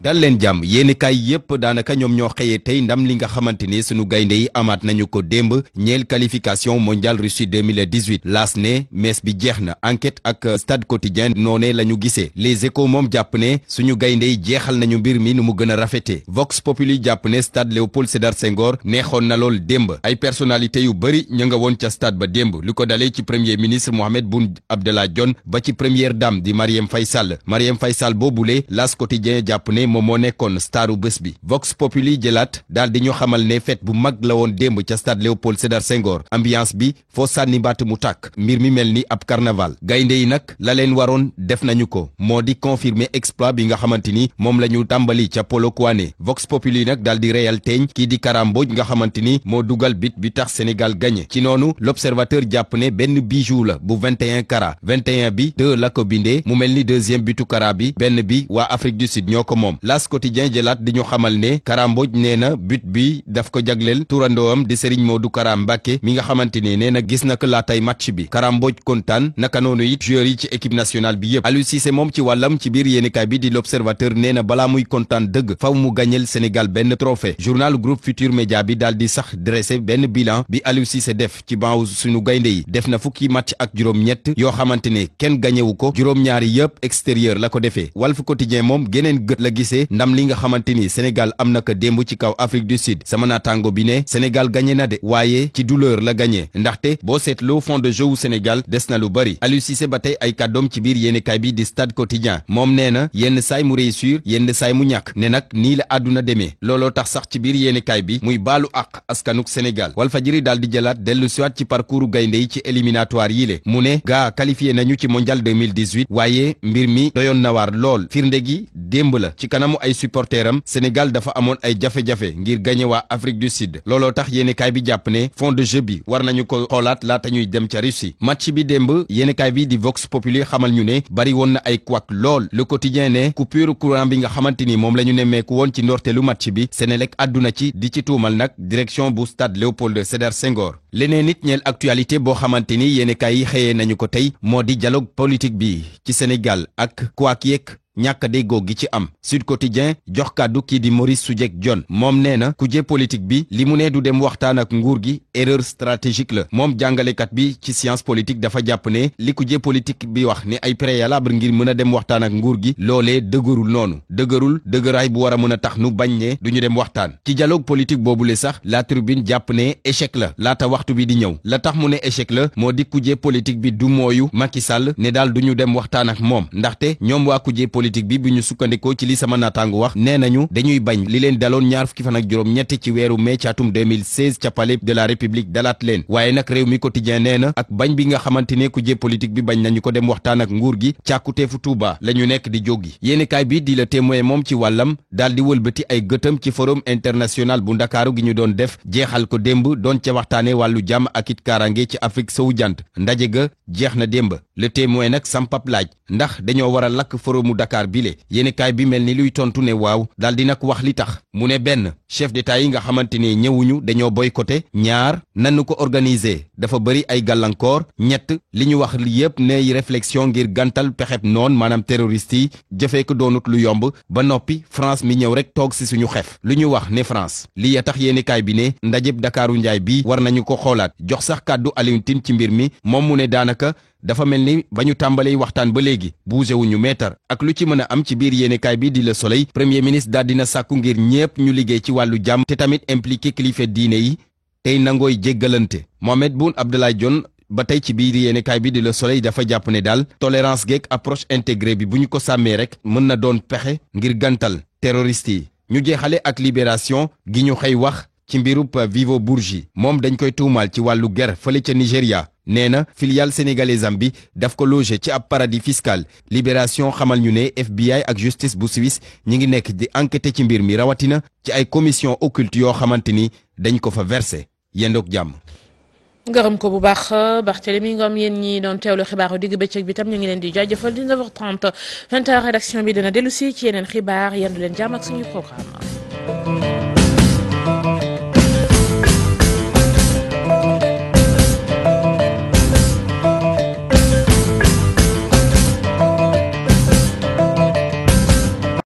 dal leen jàmm yéenekaay yépp daanaka ñoom ñoo xëyee tey ndam li nga xamante ni sunu gaynde yi amaat nañu ko démb ñeel qualification mondiale Russie 2018 laas ne mees bi jeex na enquête ak stade quotidien noonee la ñu gisee les échos moom jàpp ne suñu gaynde yi jeexal nañu mbir mi nu mu gën a rafetee Vox Populi jàpp ne stade Léopold Sédar Senghor neexoon na lool démb ay personnalité yu bëri ñu nga woon ca stade ba démb li ko dalee ci premier ministre Mohamed Boun Abdallah Dionne ba ci première dame di Marième Faye Sall boobule las quotidien jàpp ne moom moo nekkoon staru bés bi Vox Populi jëlaat daal di ñu xamal ne fête bu mag la woon démb ca stade Léopold Sédar Senghor ambiance bi foo sànni baat mu tàkk mbir mi mel ni ab carnaval gaynde yi nag la leen waroon def nañu ko moo di confirmer exploit bi nga xamante ni moom la ñu tàmbali ca Polokwane Vox Populi nag daal di réyal teeñ kii di Karambooj nga xamante ni moo dugal bit bi tax Sénégal gagné ci noonu l'observateur jàpp ne benn bijou la bu 21 carats 21 bi 2 la ko bindee mu mel ni deuxième bitu kara bi benn bi waa Afrique du Sud ñoo ko moom moom. L'As Quotidien jëlaat di ñu xamal ne Kara Mbodj nee na but bi daf ko jagleel turandoom di Serigne Modou Kara Mbacké mi nga xamante ne nee na gis na ko laatay match bi. Kara Mbodj kontaan naka noonu it joueurs yi ci équipe nationale bi yëpp. Aliou Cissé moom ci wàllam ci biir yéenekaay bi di l'Observateur nee na balaa muy kontaan dëgg faw mu gañel Sénégal benn trophée. Journal groupe Futur Média bi daal di sax dressé benn bilan bi Aliou Cissé def ci banc suñu gaynde yi. def na fukki match ak juróom-ñett yoo xamante ne kenn gañewu ko juróom-ñaari yëpp extérieur la ko defee. Walf Quotidien moom geneen gët la gisee ndam li nga xamante ni Sénégal am na ko démb ci kaw Afrique du Sud. sama naataango bi ne Sénégal gagné na de waaye ci douleur la gagné ndaxte boo seetloo fond de jeu wu Sénégal des na lu bari. Aliou Cissé ba tey ay kàddoom ci biir yéenekaay bi di Stade Quotidien moom nee na yenn saay mu réussir yenn saay mu ñàkk ne nag nii la àdduna demee looloo tax sax ci biir yéenekaay bi muy baalu àq askanuk Sénégal. Walfadjri daal di jëlaat dellu siwaat ci parcours gaynde yi ci éliminatoire yi le mu ne gaa qualifié nañu ci mondial 2018 waaye mbir mi doyoon na waar lool firnde gi démb la ci kanamu ay supporteram Sénégal dafa amoon ay jafe-jafe ngir gagné waa Afrique du Sud looloo tax yéenekaay bi jàpp ne fond de jeu bi war nañu ko xoolaat laata ñuy dem ca Russie. match bi démb yéenekaay bi di Vox Populi xamal ñu ne bari woon na ay couac lool. Le Quotidien ne coupure courant bi nga xamante ni moom la ñu nemmeeku woon ci ndorteelu match bi Sénélec àdduna ci di ci tuumal nag direction bu stade Léopold Sédar Senghor. leneen nit ñeel actualité boo xamante ni yéenekaay yi xëyee nañu ko tey moo di dialogue politique bi ci Sénégal ak couac yeeg ñàkk déggoo gi ci am. Sud Quotidien jox kàddu kii di Maurice Soudieck Dione moom nee na kujje politique bi li mu ne du dem waxtaan ak nguur gi erreur stratégique la moom jàngalekat bi ci science politique dafa jàpp ne li kujje politique bi wax ne ay préalable ngir mën a dem waxtaan ak nguur gi loolee dëgërul noonu dëgëraay bu war a mën a tax nu bañ ne du ñu dem waxtaan. ci dialogue politique boobule sax La Tribune jàpp ne échec la laata waxtu bi di ñëw la tax mu ne échec la moo di kujje politique bi du mooyu Macky Sall ne daal du ñu dem waxtaan ak moom ndaxte ñoom waa kujje politique bi bu ñu sukkandikoo ci li sama naataangu wax nee nañu dañuy bañ li leen daloon ñaar fukki fan ak juróom-ñett ci weeru mai ci atum 2016 ca palais de la république dalaat leen waaye nag réew mi quotidien nee na ak bañ bi nga xamante ne kujje politique bi bañ nañu ko dem waxtaan ak nguur gi càkkuteefu Touba la ñu nekk di jógi. yéenekaay bi di Le Témoin moom ci wàllam daal di wëlbati ay gëtam ci forum international bu ndakaaru gi ñu doon def jeexal ko démb doon ca waxtaane wàllu jàmm ak it kaarange ci Afrique sowu jant ndaje ga jeex na démb. Le Témoin nag sampap laaj ndax dañoo war a lakk forumu Dakar bile yéenekaay bi mel ni luy tontu ne waaw daal di nag wax li tax mu ne benn chef d'état yi nga xamante ne ñëwuñu dañoo boycotté ñaar nanu ko organiser dafa bëri ay gàllankoor ñett li ñu wax li yëpp ney réflexion ngir gàntal pexeb noon maanaam terroriste yi jëfee ko doonut lu yomb ba noppi France mi ñëw rek toog si suñu xef lu ñu wax ne France lii ya tax yéenekaay bi ne ndajeb Dakaru Njaay bi war nañu ko xoolaat jox sax kàddu Alioune Tine ci mbir mi moom mu ne daanaka dafa mel ni ba ñu tàmbalee waxtaan ba léegi bougé wuñu meetar ak lu ci mën a am ci biir yéenekaay bi di Le Soleil premier ministre daal dina sàkku ngir ñépp ñu liggéey ci wàllu jàmm te tamit impliqué kilifa diine yi tey nangooy jéggalante Mohamed Boun Abdallah Dionne ba tey ci biir yéenekaay bi di Le Soleil dafa jàpp ne daal tolérance geek approche intégrée bi bu ñu ko sàmmee rek mën na doon pexe ngir gàntal terroriste yi ñu jeexale ak Libération gi ñu xëy wax ci mbirub Vivo Bourgi moom dañ koy tuumaal ci wàllu ger fële ca Nigéria nee na filiale sénégalaise am bi daf ko logé ci ab paradis fiscal Libération xamal ñu ne FBI ak justice bu Suisse ñi ngi nekk di enquêter ci mbir mi rawatina ci ay commission occulte yoo xamante ni dañ ko fa versé yendoog jàmm. ngërëm ko bu baax Barthélémy Ngom yéen ñi doon teewlu xibaaru digg bëccëg bi tam ñu ngi leen di jaajëfal 19h30 20h rédaction bi dina dellu si ci yeneen xibaar yendu leen jàmm ak suñu programme.